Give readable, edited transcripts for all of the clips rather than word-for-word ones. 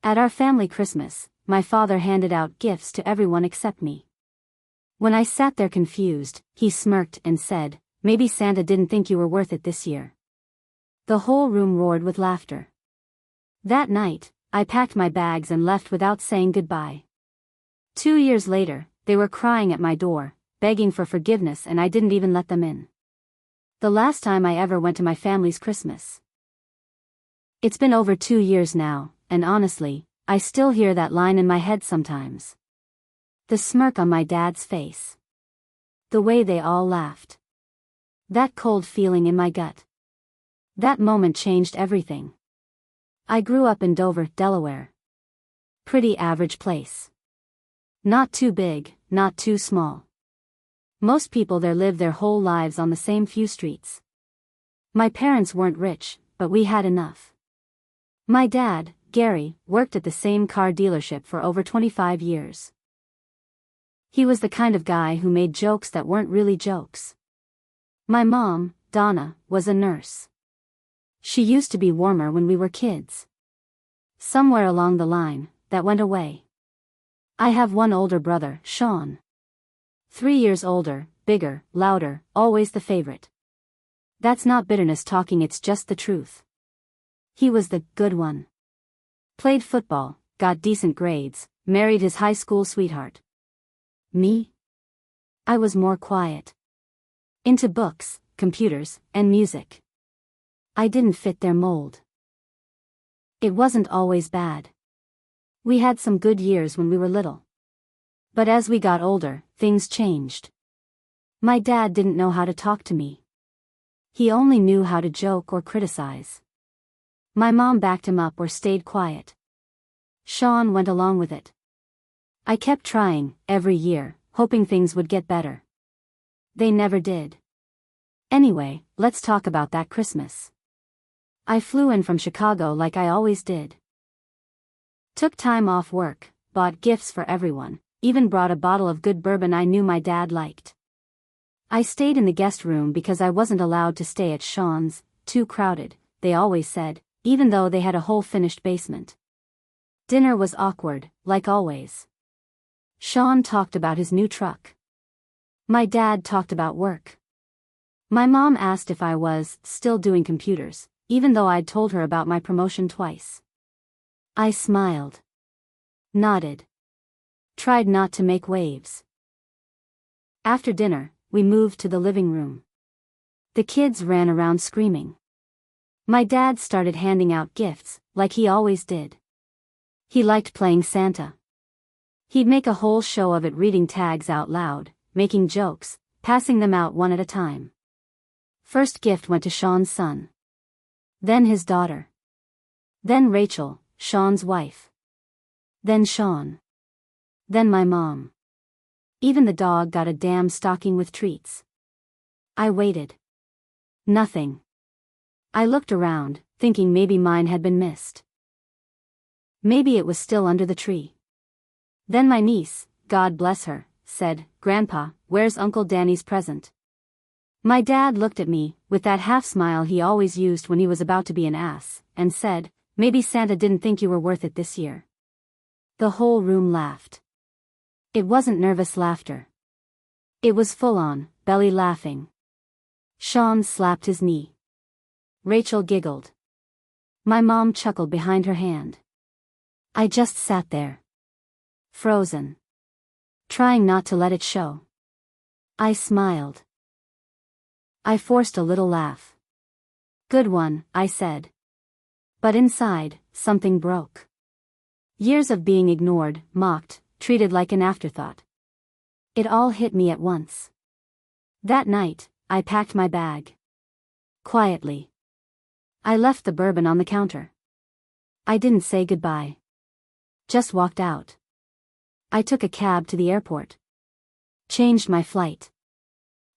At our family Christmas, my father handed out gifts to everyone except me. When I sat there confused, he smirked and said, "Maybe Santa didn't think you were worth it this year." The whole room roared with laughter. That night, I packed my bags and left without saying goodbye. 2 years later, they were crying at my door, begging for forgiveness, and I didn't even let them in. The last time I ever went to my family's Christmas. It's been over 2 years now, and honestly, I still hear that line in my head sometimes. The smirk on my dad's face. The way they all laughed. That cold feeling in my gut. That moment changed everything. I grew up in Dover, Delaware. Pretty average place. Not too big, not too small. Most people there live their whole lives on the same few streets. My parents weren't rich, but we had enough. My dad, Gary, worked at the same car dealership for over 25 years. He was the kind of guy who made jokes that weren't really jokes. My mom, Donna, was a nurse. She used to be warmer when we were kids. Somewhere along the line, that went away. I have one older brother, Sean. 3 years older, bigger, louder, always the favorite. That's not bitterness talking, it's just the truth. He was the good one. Played football, got decent grades, married his high school sweetheart. Me? I was more quiet. Into books, computers, and music. I didn't fit their mold. It wasn't always bad. We had some good years when we were little. But as we got older, things changed. My dad didn't know how to talk to me. He only knew how to joke or criticize. My mom backed him up or stayed quiet. Sean went along with it. I kept trying, every year, hoping things would get better. They never did. Anyway, let's talk about that Christmas. I flew in from Chicago like I always did. Took time off work, bought gifts for everyone, even brought a bottle of good bourbon I knew my dad liked. I stayed in the guest room because I wasn't allowed to stay at Sean's, too crowded, they always said, even though they had a whole finished basement. Dinner was awkward, like always. Sean talked about his new truck. My dad talked about work. My mom asked if I was still doing computers, even though I'd told her about my promotion twice. I smiled. Nodded. Tried not to make waves. After dinner, we moved to the living room. The kids ran around screaming. My dad started handing out gifts, like he always did. He liked playing Santa. He'd make a whole show of it, reading tags out loud, making jokes, passing them out one at a time. First gift went to Sean's son. Then his daughter. Then Rachel, Sean's wife. Then Sean. Then my mom. Even the dog got a damn stocking with treats. I waited. Nothing. I looked around, thinking maybe mine had been missed. Maybe it was still under the tree. Then my niece, God bless her, said, "Grandpa, where's Uncle Danny's present?" My dad looked at me, with that half-smile he always used when he was about to be an ass, and said, "Maybe Santa didn't think you were worth it this year." The whole room laughed. It wasn't nervous laughter. It was full-on, belly laughing. Sean slapped his knee. Rachel giggled. My mom chuckled behind her hand. I just sat there. Frozen. Trying not to let it show. I smiled. I forced a little laugh. "Good one," I said. But inside, something broke. Years of being ignored, mocked, treated like an afterthought. It all hit me at once. That night, I packed my bag. Quietly. I left the bourbon on the counter. I didn't say goodbye. Just walked out. I took a cab to the airport. Changed my flight.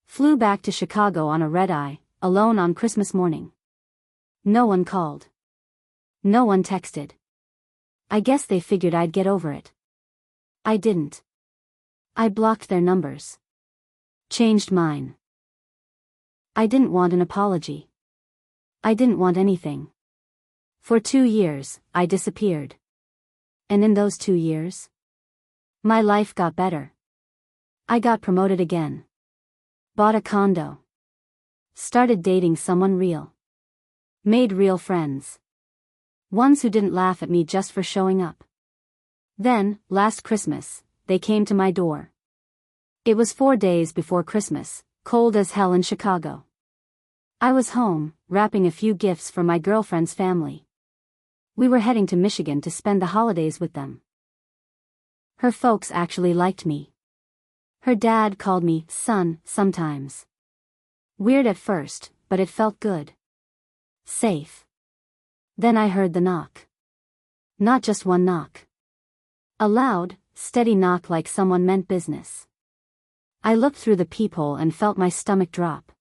Flew back to Chicago on a red-eye, alone on Christmas morning. No one called. No one texted. I guess they figured I'd get over it. I didn't. I blocked their numbers. Changed mine. I didn't want an apology. I didn't want anything. For 2 years, I disappeared. And in those 2 years, my life got better. I got promoted again. Bought a condo. Started dating someone real. Made real friends. Ones who didn't laugh at me just for showing up. Then, last Christmas, they came to my door. It was 4 days before Christmas, cold as hell in Chicago. I was home, wrapping a few gifts for my girlfriend's family. We were heading to Michigan to spend the holidays with them. Her folks actually liked me. Her dad called me son sometimes. Weird at first, but it felt good. Safe. Then I heard the knock. Not just one knock. A loud, steady knock like someone meant business. I looked through the peephole and felt my stomach drop.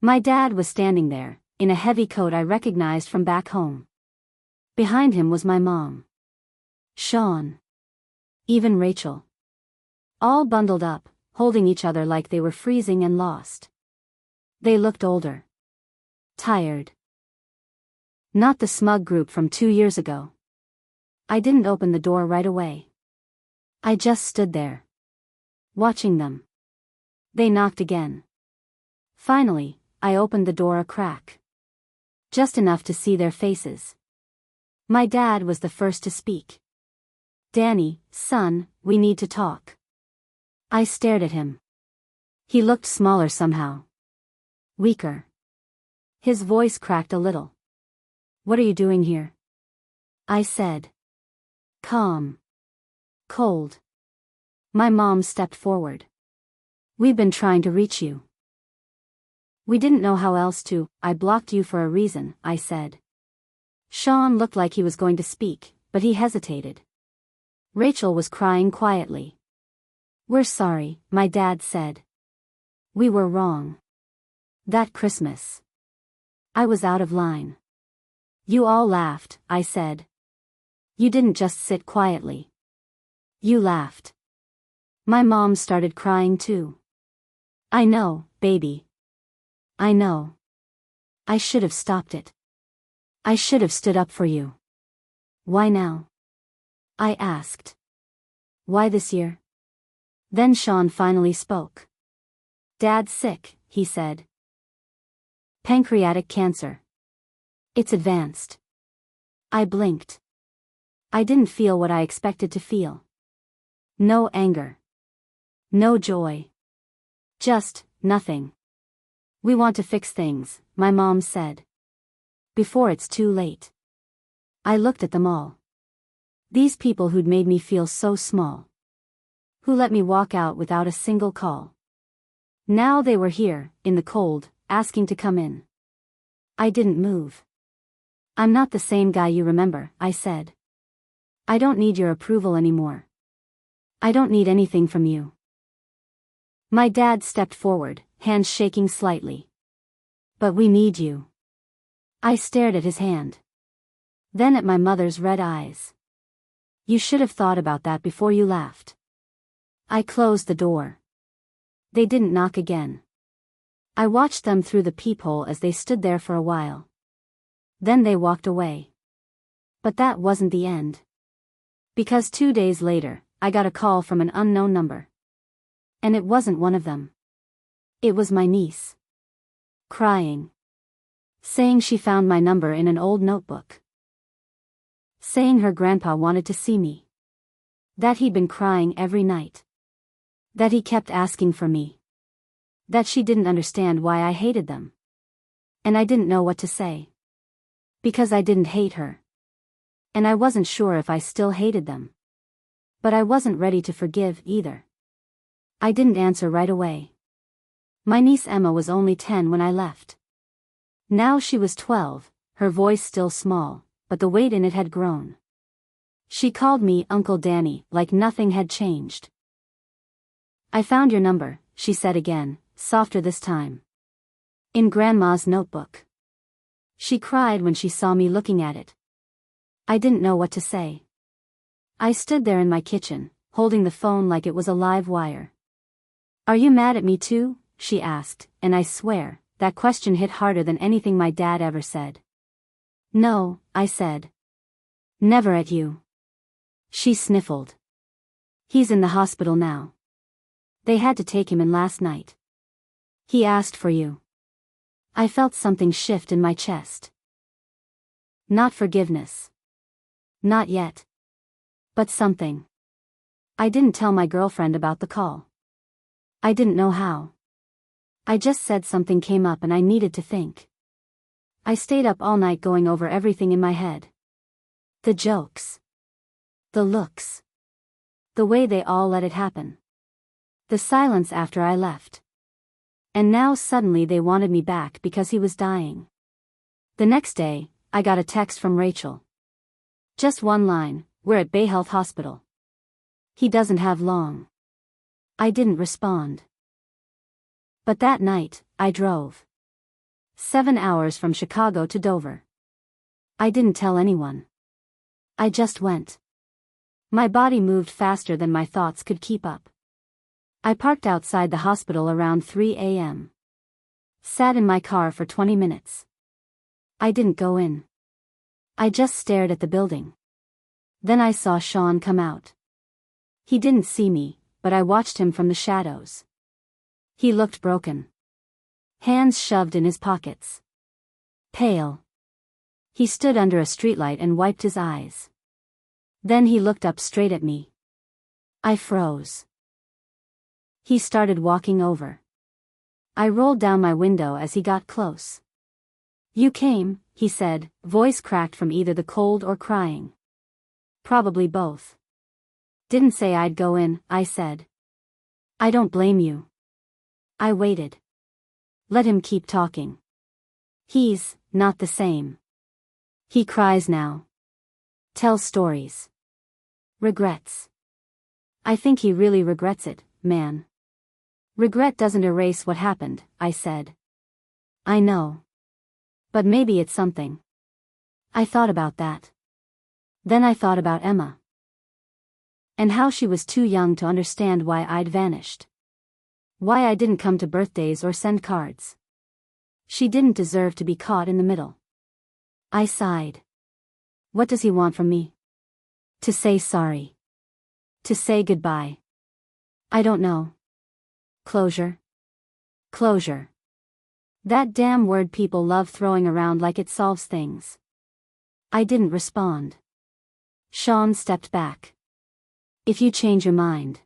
My dad was standing there, in a heavy coat I recognized from back home. Behind him was my mom. Sean. Even Rachel. All bundled up, holding each other like they were freezing and lost. They looked older. Tired. Not the smug group from 2 years ago. I didn't open the door right away. I just stood there. Watching them. They knocked again. Finally, I opened the door a crack. Just enough to see their faces. My dad was the first to speak. "Danny, son, we need to talk." I stared at him. He looked smaller somehow. Weaker. His voice cracked a little. "What are you doing here?" I said. Calm. Cold. My mom stepped forward. "We've been trying to reach you." "We didn't know how else to. I blocked you for a reason," I said. Sean looked like he was going to speak, but he hesitated. Rachel was crying quietly. "We're sorry," my dad said. "We were wrong. That Christmas. I was out of line." "You all laughed," I said. "You didn't just sit quietly. You laughed." My mom started crying too. "I know, baby. I know. I should have stopped it. I should have stood up for you." "Why now?" I asked. "Why this year?" Then Sean finally spoke. "Dad's sick," he said. "Pancreatic cancer. It's advanced." I blinked. I didn't feel what I expected to feel. No anger. No joy. Just nothing. "We want to fix things," my mom said. "Before it's too late." I looked at them all. These people who'd made me feel so small. Who let me walk out without a single call. Now they were here, in the cold, asking to come in. I didn't move. "I'm not the same guy you remember," I said. "I don't need your approval anymore. I don't need anything from you." My dad stepped forward, hands shaking slightly. "But we need you." I stared at his hand. Then at my mother's red eyes. "You should have thought about that before you laughed." I closed the door. They didn't knock again. I watched them through the peephole as they stood there for a while. Then they walked away. But that wasn't the end. Because 2 days later, I got a call from an unknown number. And it wasn't one of them. It was my niece. Crying. Saying she found my number in an old notebook. Saying her grandpa wanted to see me. That he'd been crying every night. That he kept asking for me. That she didn't understand why I hated them. And I didn't know what to say. Because I didn't hate her. And I wasn't sure if I still hated them. But I wasn't ready to forgive either. I didn't answer right away. My niece Emma was only 10 when I left. Now she was 12, her voice still small, but the weight in it had grown. She called me Uncle Danny like nothing had changed. "I found your number," she said again, softer this time. "In Grandma's notebook." She cried when she saw me looking at it. I didn't know what to say. I stood there in my kitchen, holding the phone like it was a live wire. "Are you mad at me too?" she asked, and I swear, that question hit harder than anything my dad ever said. "No," I said. "Never at you. She sniffled. He's in the hospital now. They had to take him in last night. He asked for you. I felt something shift in my chest. Not forgiveness. Not yet. But something. I didn't tell my girlfriend about the call. I didn't know how. I just said something came up and I needed to think. I stayed up all night going over everything in my head. The jokes. The looks. The way they all let it happen. The silence after I left. And now suddenly they wanted me back because he was dying. The next day, I got a text from Rachel. Just one line, "We're at Bay Health Hospital. He doesn't have long." I didn't respond. But that night, I drove 7 hours from Chicago to Dover. I didn't tell anyone. I just went. My body moved faster than my thoughts could keep up. I parked outside the hospital around 3 a.m. Sat in my car for 20 minutes. I didn't go in. I just stared at the building. Then I saw Sean come out. He didn't see me, but I watched him from the shadows. He looked broken. Hands shoved in his pockets. Pale. He stood under a streetlight and wiped his eyes. Then he looked up straight at me. I froze. He started walking over. I rolled down my window as he got close. "You came," he said, voice cracked from either the cold or crying. Probably both. "Didn't say I'd go in," I said. "I don't blame you." I waited. Let him keep talking. "He's not the same. He cries now. Tells stories. Regrets. I think he really regrets it, man." "Regret doesn't erase what happened," I said. "I know. But maybe it's something." I thought about that. Then I thought about Emma. And how she was too young to understand why I'd vanished. Why I didn't come to birthdays or send cards. She didn't deserve to be caught in the middle. I sighed. What does he want from me? To say sorry. To say goodbye. I don't know. Closure. Closure. That damn word people love throwing around like it solves things. I didn't respond. Sean stepped back. "If you change your mind.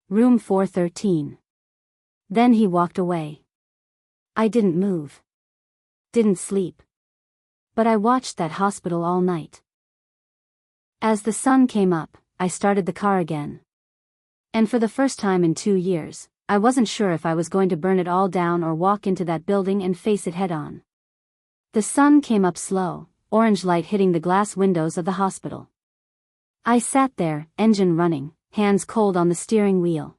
Room 413. Then he walked away. I didn't move. Didn't sleep. But I watched that hospital all night. As the sun came up, I started the car again. And for the first time in 2 years, I wasn't sure if I was going to burn it all down or walk into that building and face it head on. The sun came up slow, orange light hitting the glass windows of the hospital. I sat there, engine running, hands cold on the steering wheel.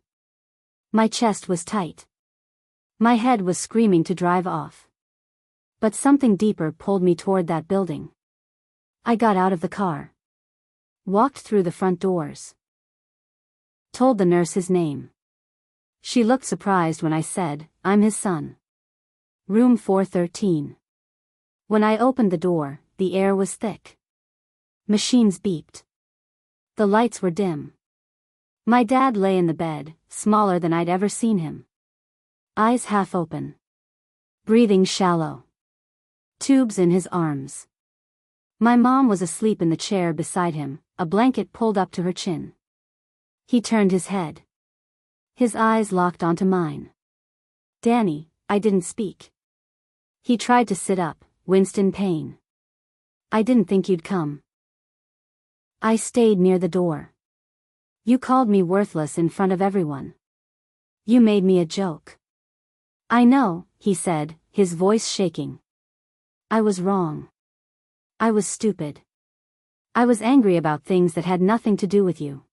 My chest was tight. My head was screaming to drive off. But something deeper pulled me toward that building. I got out of the car. Walked through the front doors. Told the nurse his name. She looked surprised when I said, "I'm his son. Room 413. When I opened the door, the air was thick. Machines beeped. The lights were dim. My dad lay in the bed, smaller than I'd ever seen him. Eyes half open. Breathing shallow. Tubes in his arms. My mom was asleep in the chair beside him, a blanket pulled up to her chin. He turned his head. His eyes locked onto mine. "Danny," I didn't speak. He tried to sit up, winced in pain. "I didn't think you'd come." I stayed near the door. "You called me worthless in front of everyone. You made me a joke." "I know," he said, his voice shaking. "I was wrong. I was stupid. I was angry about things that had nothing to do with you."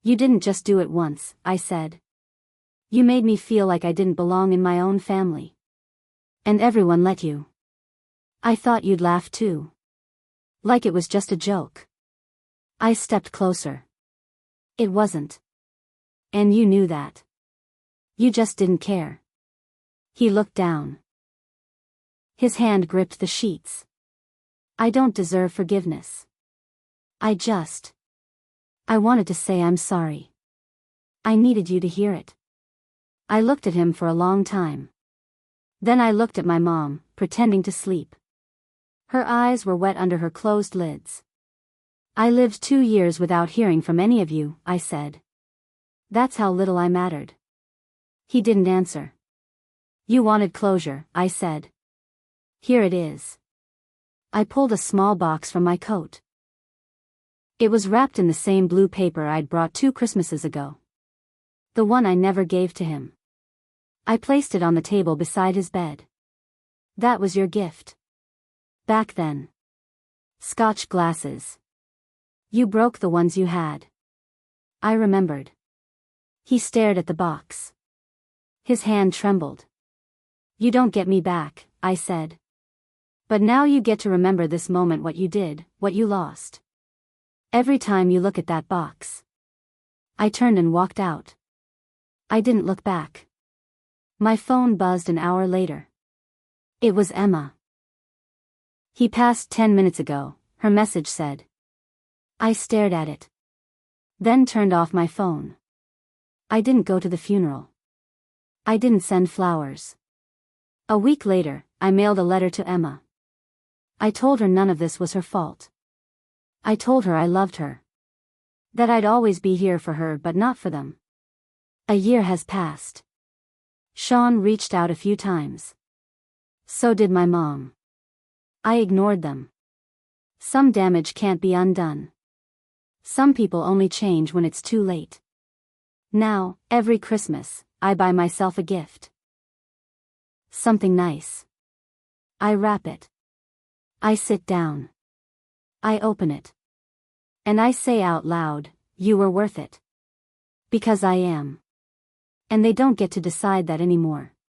"You didn't just do it once," I said. "You made me feel like I didn't belong in my own family. And everyone let you. I thought you'd laugh too. Like it was just a joke." I stepped closer. "It wasn't. And you knew that. You just didn't care." He looked down. His hand gripped the sheets. "I don't deserve forgiveness. I just I wanted to say I'm sorry. I needed you to hear it. I looked at him for a long time. Then I looked at my mom, pretending to sleep. Her eyes were wet under her closed lids. I lived 2 years without hearing from any of you, I said. That's how little I mattered. He didn't answer. You wanted closure, I said. Here it is. I pulled a small box from my coat. It was wrapped in the same blue paper I'd brought 2 Christmases ago. The one I never gave to him. I placed it on the table beside his bed. That was your gift. Back then. Scotch glasses. You broke the ones you had. I remembered. He stared at the box. His hand trembled. You don't get me back, I said. But now you get to remember this moment, what you did, what you lost. Every time you look at that box. I turned and walked out. I didn't look back. My phone buzzed an hour later. It was Emma. He passed 10 minutes ago, her message said. I stared at it. Then turned off my phone. I didn't go to the funeral. I didn't send flowers. A week later, I mailed a letter to Emma. I told her none of this was her fault. I told her I loved her. That I'd always be here for her but not for them. A year has passed. Sean reached out a few times. So did my mom. I ignored them. Some damage can't be undone. Some people only change when it's too late. Now, every Christmas, I buy myself a gift. Something nice. I wrap it. I sit down. I open it. And I say out loud, you were worth it. Because I am. And they don't get to decide that anymore.